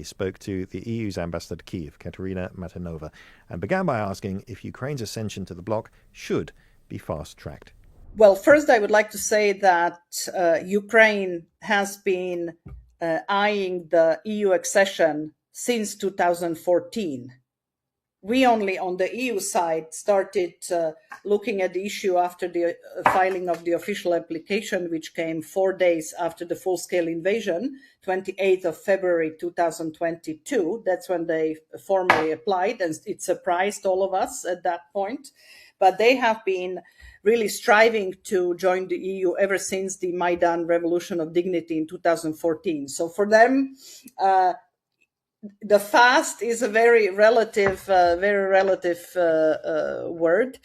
spoke to the EU's ambassador to Kyiv, Katarina Maternova, and began by asking if Ukraine's ascension to the bloc should be fast-tracked. Well, first I would like to say that Ukraine has been eyeing the EU accession since 2014. We only on the EU side started looking at the issue after the filing of the official application, which came 4 days after the full-scale invasion, 28th of February 2022. That's when they formally applied, and it surprised all of us at that point. But they have been really striving to join the EU ever since the Maidan Revolution of Dignity in 2014. So for them, the fast is a very relative word.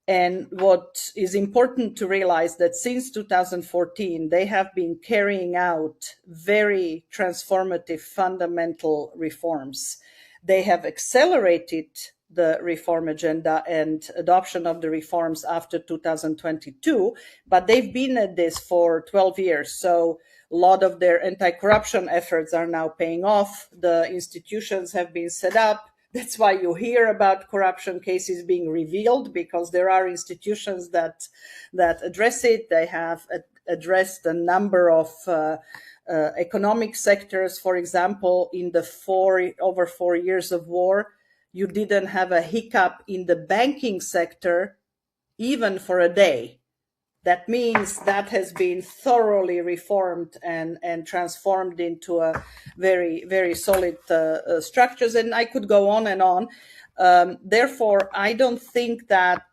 And what is important to realize that since 2014, they have been carrying out very transformative fundamental reforms. They have accelerated the reform agenda and adoption of the reforms after 2022, but they've been at this for 12 years. So a lot of their anti-corruption efforts are now paying off. The institutions have been set up. That's why you hear about corruption cases being revealed, because there are institutions that address it. They have addressed a number of economic sectors. For example, in the over 4 years of war, you didn't have a hiccup in the banking sector even for a day. That means that has been thoroughly reformed and transformed into a very, very solid structures. And I could go on and on. Therefore, I don't think that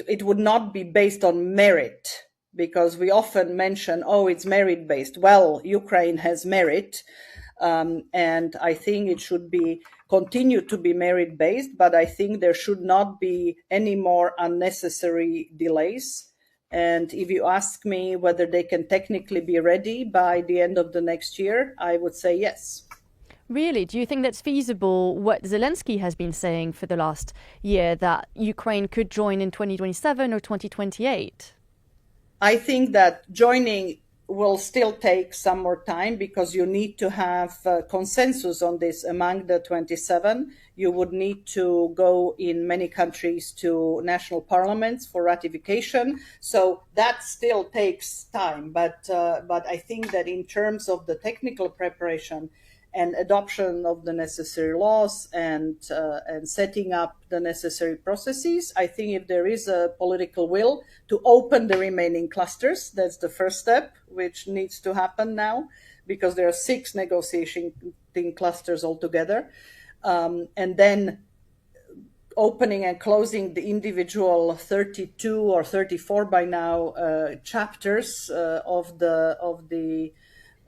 it would not be based on merit, because we often mention, oh, it's merit-based. Well, Ukraine has merit. And I think it should continue to be merit-based, but I think there should not be any more unnecessary delays. And if you ask me whether they can technically be ready by the end of the next year, I would say yes. Really? Do you think that's feasible, what Zelensky has been saying for the last year, that Ukraine could join in 2027 or 2028? I think that joining will still take some more time, because you need to have consensus on this among the 27. You would need to go in many countries to national parliaments for ratification. So that still takes time. But I think that in terms of the technical preparation and adoption of the necessary laws and setting up the necessary processes, I think if there is a political will to open the remaining clusters, that's the first step, which needs to happen now, because there are 6 negotiating clusters altogether. And then opening and closing the individual 32 or 34 by now chapters of the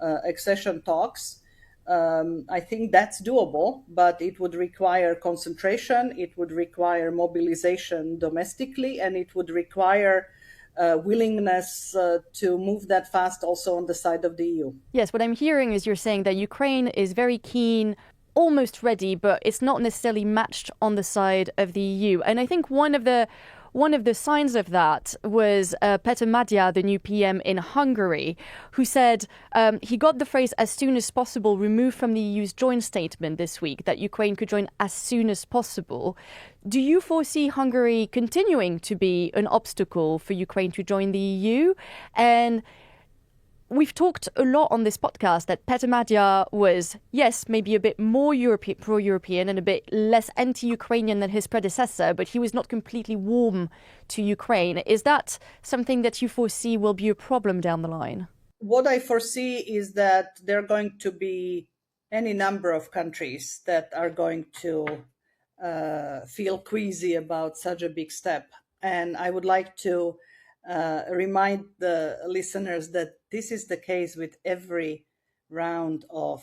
accession talks. I think that's doable, but it would require concentration, it would require mobilization domestically, and it would require willingness to move that fast also on the side of the EU. Yes, what I'm hearing is you're saying that Ukraine is very keen, almost ready, but it's not necessarily matched on the side of the EU. And I think one of the signs of that was Peter Magyar, the new PM in Hungary, who said he got the phrase "as soon as possible" removed from the EU's joint statement this week, that Ukraine could join as soon as possible. Do you foresee Hungary continuing to be an obstacle for Ukraine to join the EU? And we've talked a lot on this podcast that Peter Magyar was, yes, maybe a bit more pro-European and a bit less anti-Ukrainian than his predecessor, but he was not completely warm to Ukraine. Is that something that you foresee will be a problem down the line? What I foresee is that there are going to be any number of countries that are going to feel queasy about such a big step. And I would like to remind the listeners that this is the case with every round of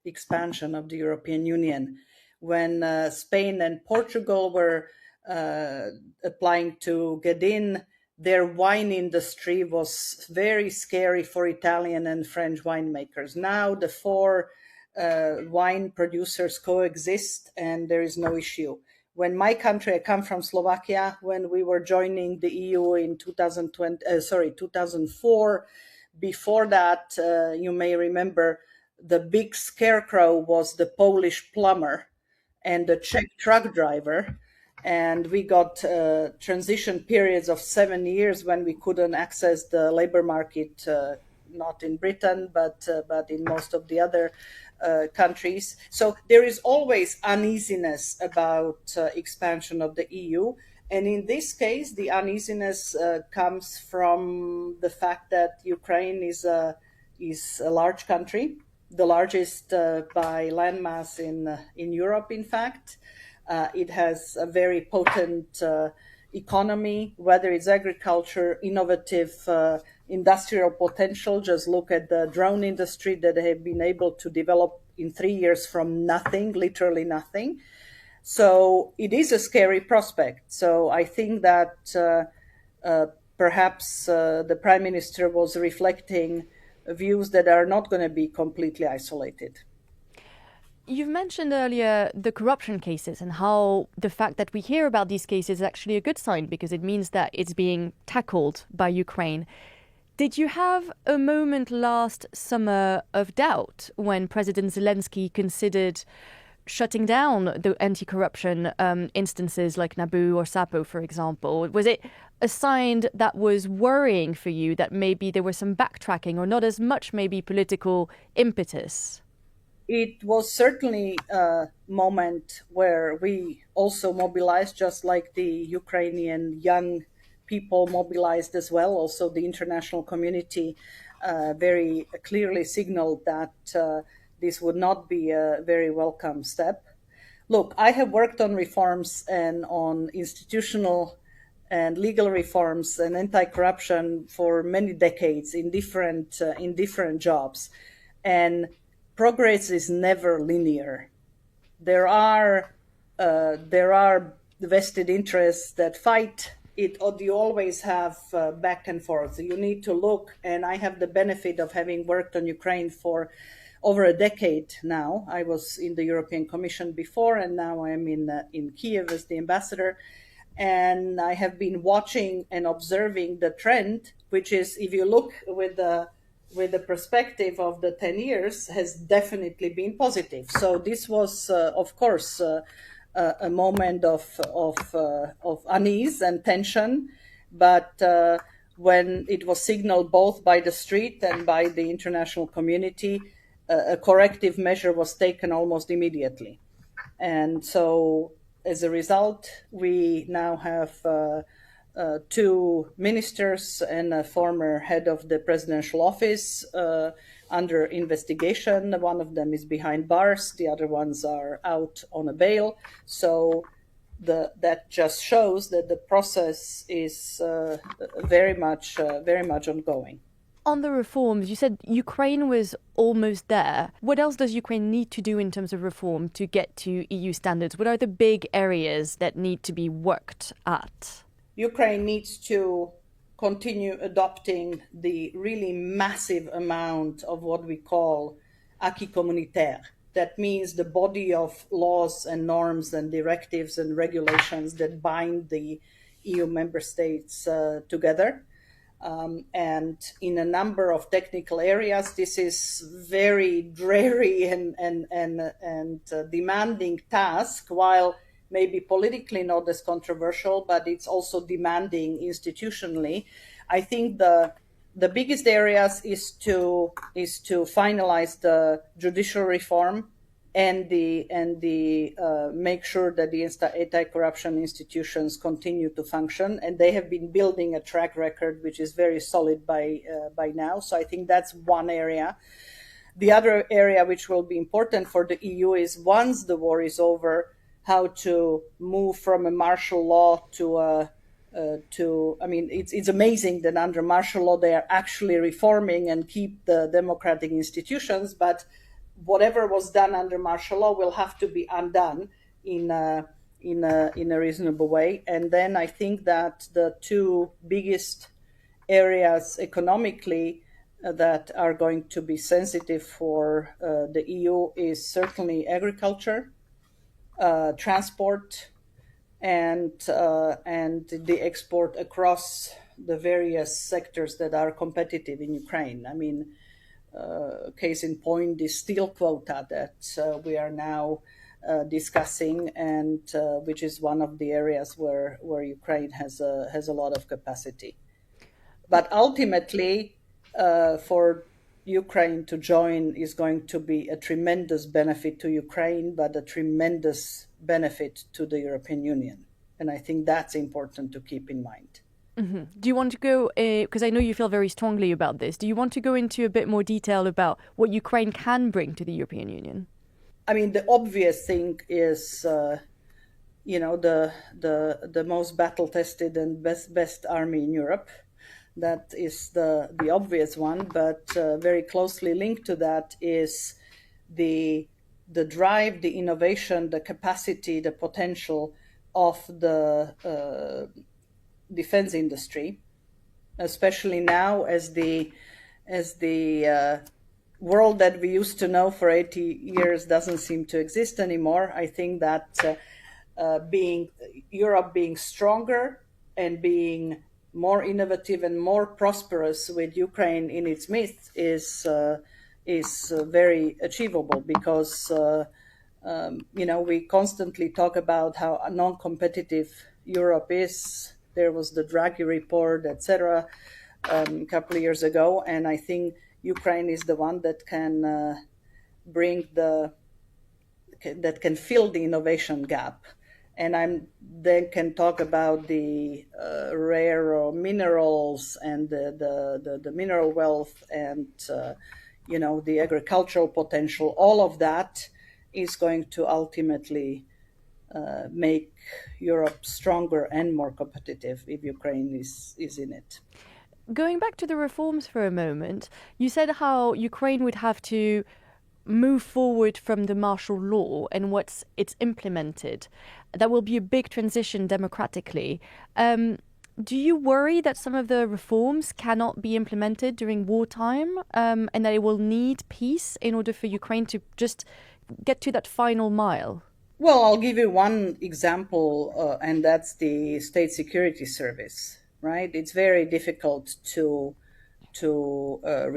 expansion of the European Union. When Spain and Portugal were applying to get in, their wine industry was very scary for Italian and French winemakers. Now the 4 wine producers coexist and there is no issue. when my country, I come from Slovakia, when we were joining the EU in 2004, before that, you may remember the big scarecrow was the Polish plumber and the Czech truck driver. And we got transition periods of 7 years when we couldn't access the labor market, not in Britain, but in most of the other countries. So there is always uneasiness about expansion of the EU. And in this case, the uneasiness comes from the fact that Ukraine is a large country, the largest by landmass in Europe, in fact. It has a very potent economy, whether it's agriculture, innovative industrial potential. Just look at the drone industry that they have been able to develop in 3 years from nothing, literally nothing. So it is a scary prospect. So I think that perhaps the Prime Minister was reflecting views that are not going to be completely isolated. You've mentioned earlier the corruption cases and how the fact that we hear about these cases is actually a good sign because it means that it's being tackled by Ukraine. Did you have a moment last summer of doubt when President Zelensky considered shutting down the anti-corruption instances like Nabu or Sapo, for example? Was it a sign that was worrying for you that maybe there was some backtracking or not as much maybe political impetus? It was certainly a moment where we also mobilized, just like the Ukrainian young people mobilized as well. Also, the international community very clearly signaled that this would not be a very welcome step. Look, I have worked on reforms and on institutional and legal reforms and anti-corruption for many decades in different jobs. And progress is never linear. There are vested interests that fight it, or you always have back and forth. You need to look, and I have the benefit of having worked on Ukraine for over a decade now. I was in the European Commission before, and now I am in Kiev as the ambassador. And I have been watching and observing the trend, which is, if you look with the perspective of the 10 years, has definitely been positive. So this was, of course, a moment of unease and tension, but when it was signaled both by the street and by the international community, a corrective measure was taken almost immediately. And so as a result, we now have two ministers and a former head of the presidential office under investigation. One of them is behind bars, the other ones are out on a bail. So that just shows that the process is very much ongoing. On the reforms, you said Ukraine was almost there. What else does Ukraine need to do in terms of reform to get to EU standards? What are the big areas that need to be worked at? Ukraine needs to continue adopting the really massive amount of what we call acquis communautaire. That means the body of laws and norms and directives and regulations that bind the EU member states together. And in a number of technical areas, this is very dreary and demanding task, while maybe politically not as controversial, but it's also demanding institutionally. I think the biggest areas is to finalize the judicial reform and the make sure that the anti-corruption institutions continue to function, and they have been building a track record which is very solid by now. So I think that's one area. The other area which will be important for the EU is, once the war is over, how to move from a martial law to it's amazing that under martial law they are actually reforming and keep the democratic institutions, but whatever was done under martial law will have to be undone in a reasonable way. And then I think that the two biggest areas economically that are going to be sensitive for the EU is certainly agriculture, transport, and the export across the various sectors that are competitive in Ukraine. I mean, case in point, the steel quota that we are now discussing, and which is one of the areas where Ukraine has a lot of capacity. But ultimately, for Ukraine to join is going to be a tremendous benefit to Ukraine, but a tremendous benefit to the European Union. And I think that's important to keep in mind. Mm-hmm. Do you want to go, because I know you feel very strongly about this, do you want to go into a bit more detail about what Ukraine can bring to the European Union? I mean, the obvious thing is, the most battle-tested and best army in Europe. That is the obvious one, but very closely linked to that is the drive, the innovation, the capacity, the potential of the defense industry, especially now as the world that we used to know for 80 years doesn't seem to exist anymore. I think that Europe being stronger and being more innovative and more prosperous with Ukraine in its midst is very achievable, because we constantly talk about how non-competitive Europe is. There was the Draghi report, etc., a couple of years ago, and I think Ukraine is the one that can can fill the innovation gap. And then can talk about the rare minerals and the mineral wealth and the agricultural potential. All of that is going to ultimately make Europe stronger and more competitive if Ukraine is in it. Going back to the reforms for a moment, you said how Ukraine would have to move forward from the martial law and once it's implemented, that will be a big transition democratically. Do you worry that some of the reforms cannot be implemented during wartime, and that it will need peace in order for Ukraine to just get to that final mile? Well, I'll give you one example, and that's the State Security Service, right? It's very difficult to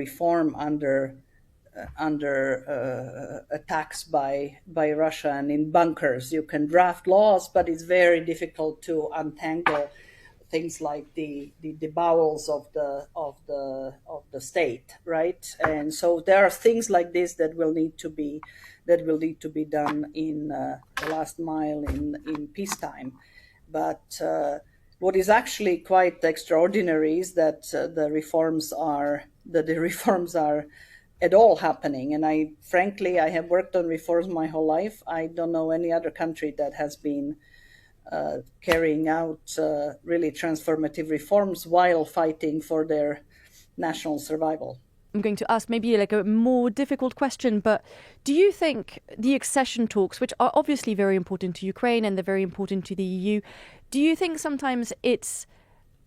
reform under attacks by Russia and in bunkers. You can draft laws, but it's very difficult to untangle things like the bowels of the state, right? And so there are things like this that will need to be done in the last mile in peacetime. But what is actually quite extraordinary is that the reforms are at all happening. And I have worked on reforms my whole life. I don't know any other country that has been carrying out really transformative reforms while fighting for their national survival. I'm going to ask maybe like a more difficult question, but do you think the accession talks, which are obviously very important to Ukraine and they're very important to the EU, do you think sometimes it's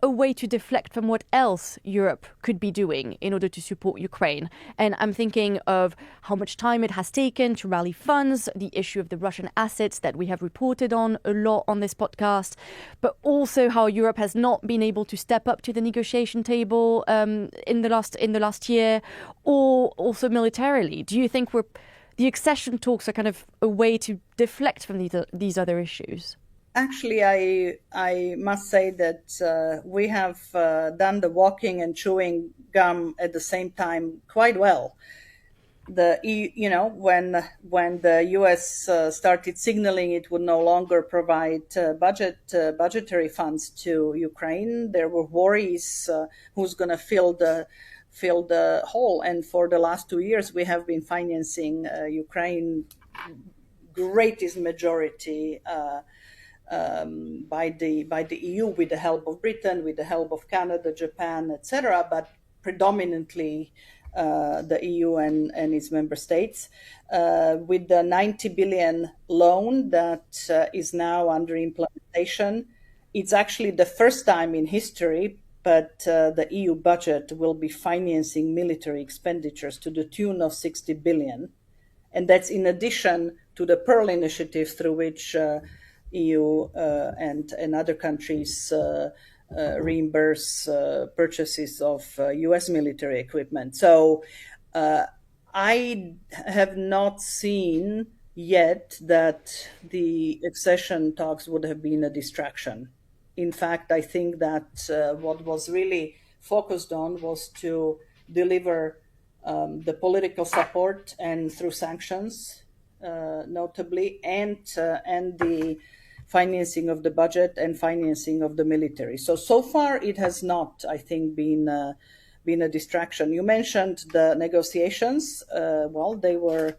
a way to deflect from what else Europe could be doing in order to support Ukraine? And I'm thinking of how much time it has taken to rally funds, the issue of the Russian assets that we have reported on a lot on this podcast, but also how Europe has not been able to step up to the negotiation table in the last year, or also militarily. Do you think the accession talks are kind of a way to deflect from these other issues? Actually, I must say that we have done the walking and chewing gum at the same time quite well. When the U.S. started signaling it would no longer provide budgetary funds to Ukraine, there were worries who's going to fill the hole. And for the last 2 years, we have been financing Ukraine greatest majority. By the EU, with the help of Britain, with the help of Canada, Japan, etc., but predominantly the EU and its member states, with the 90 billion loan that is now under implementation. It's actually the first time in history, but the EU budget will be financing military expenditures to the tune of 60 billion. And that's in addition to the Pearl initiative, through which EU and other countries reimburse purchases of US military equipment. So I have not seen yet that the accession talks would have been a distraction. In fact, I think that what was really focused on was to deliver the political support and through sanctions, notably, and the financing of the budget and financing of the military. So far it has not, I think, been a distraction. You mentioned the negotiations. Well, they were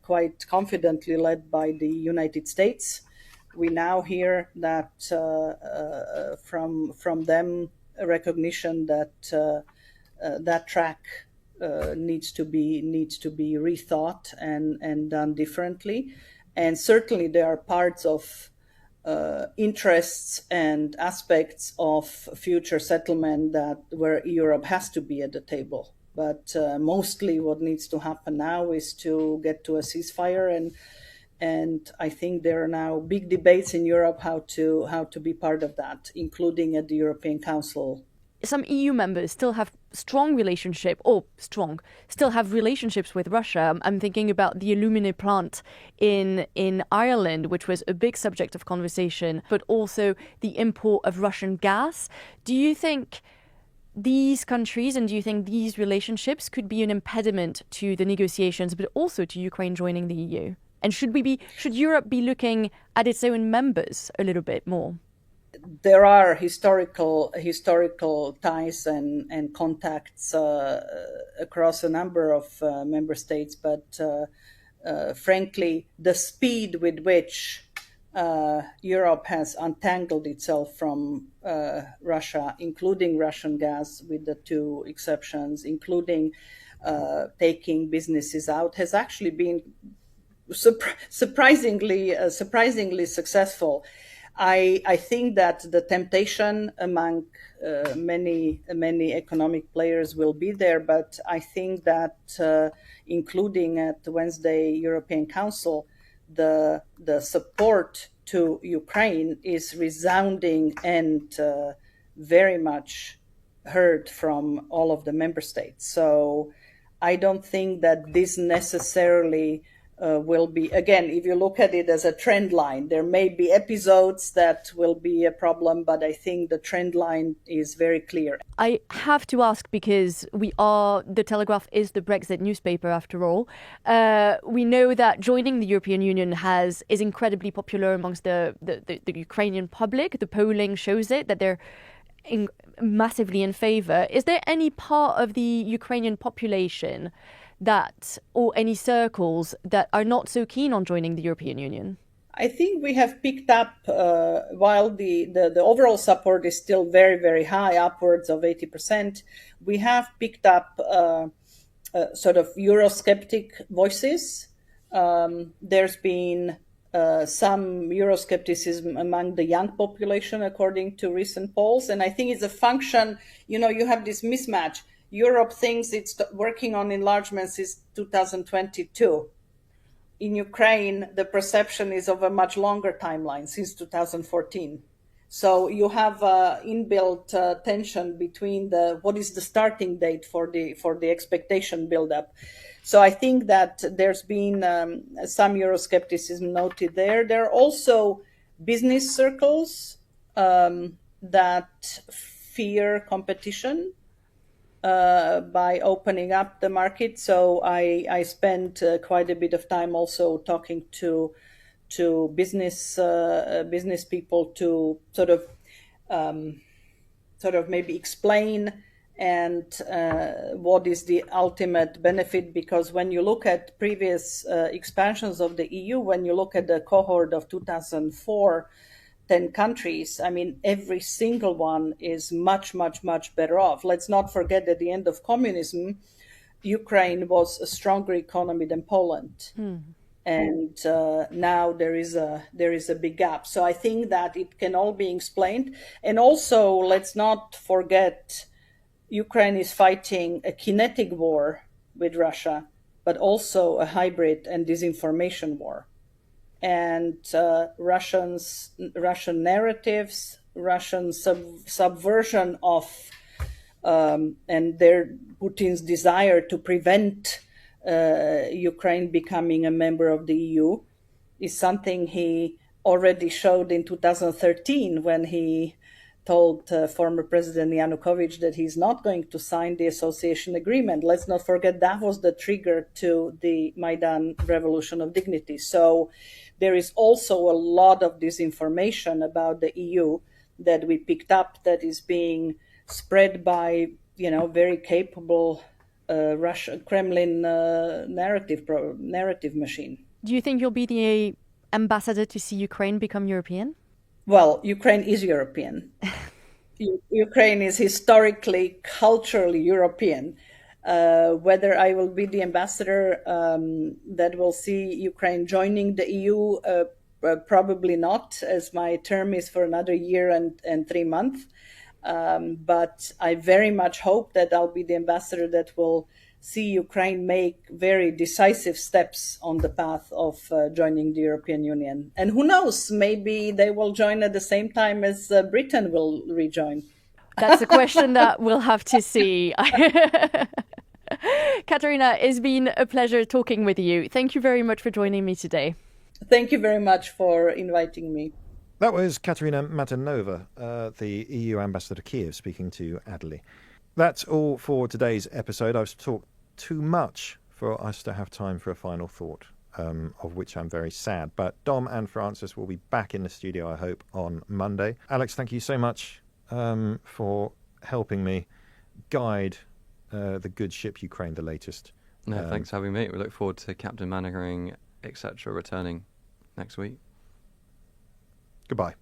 quite confidently led by the United States. We now hear that from them a recognition that that track needs to be rethought and done differently. And certainly there are parts of interests and aspects of future settlement where Europe has to be at the table. But mostly what needs to happen now is to get to a ceasefire, and I think there are now big debates in Europe how to be part of that, including at the European Council. Some EU members still have still have relationships with Russia. I'm thinking about the alumina plant in Ireland, which was a big subject of conversation, but also the import of Russian gas. Do you think these countries and do you think these relationships could be an impediment to the negotiations, but also to Ukraine joining the EU? And should Europe be looking at its own members a little bit more? There are historical ties and contacts across a number of member states, but frankly, the speed with which Europe has untangled itself from Russia, including Russian gas, with the two exceptions, including taking businesses out, has actually been surprisingly successful. I think that the temptation among many economic players will be there, but I think that including at the Wednesday European Council, the support to Ukraine is resounding and very much heard from all of the member states. So I don't think that this necessarily will be, again, if you look at it as a trend line, there may be episodes that will be a problem, but I think the trend line is very clear. I have to ask, because the Telegraph is the Brexit newspaper after all. We know that joining the European Union is incredibly popular amongst the Ukrainian public. The polling shows it, that they're massively in favor. Is there any part of the Ukrainian population or any circles that are not so keen on joining the European Union? I think we have picked up, while the overall support is still very, very high, upwards of 80%, we have picked up sort of Eurosceptic voices. There's been some Euroscepticism among the young population, according to recent polls. And I think it's a function, you have this mismatch. Europe thinks it's working on enlargement since 2022. In Ukraine, the perception is of a much longer timeline, since 2014. So you have inbuilt tension between what is the starting date for the expectation buildup. So I think that there's been some Euroscepticism noted there. There are also business circles that fear competition by opening up the market. So I spent quite a bit of time also talking to business people to sort of maybe explain and what is the ultimate benefit, because when you look at previous expansions of the EU, when you look at the cohort of 2004, 10 countries, I mean, every single one is much, much, much better off. Let's not forget, at the end of communism, Ukraine was a stronger economy than Poland. And now there is a big gap. So I think that it can all be explained. And also, let's not forget, Ukraine is fighting a kinetic war with Russia, but also a hybrid and disinformation war. and Russian narratives, Russian subversion of and Putin's desire to prevent Ukraine becoming a member of the EU is something he already showed in 2013 when he told former President Yanukovych that he's not going to sign the association agreement. Let's not forget that was the trigger to the Maidan Revolution of Dignity. So there is also a lot of disinformation about the EU that we picked up that is being spread by, very capable Kremlin narrative machine. Do you think you'll be the ambassador to see Ukraine become European? Well, Ukraine is European. Ukraine is historically, culturally European. Whether I will be the ambassador that will see Ukraine joining the EU, probably not, as my term is for another year and 3 months. But I very much hope that I'll be the ambassador that will see Ukraine make very decisive steps on the path of joining the European Union. And who knows, maybe they will join at the same time as Britain will rejoin. That's a question that we'll have to see. Katarina, it's been a pleasure talking with you. Thank you very much for joining me today. Thank you very much for inviting me. That was Katariina Maternova, the EU ambassador to Kiev, speaking to Adelie. That's all for today's episode. I've talked too much for us to have time for a final thought, of which I'm very sad. But Dom and Francis will be back in the studio, I hope, on Monday. Alex, thank you so much for helping me guide the good ship Ukraine, the latest. No, thanks for having me. We look forward to Captain Mannering, etc., returning next week. Goodbye.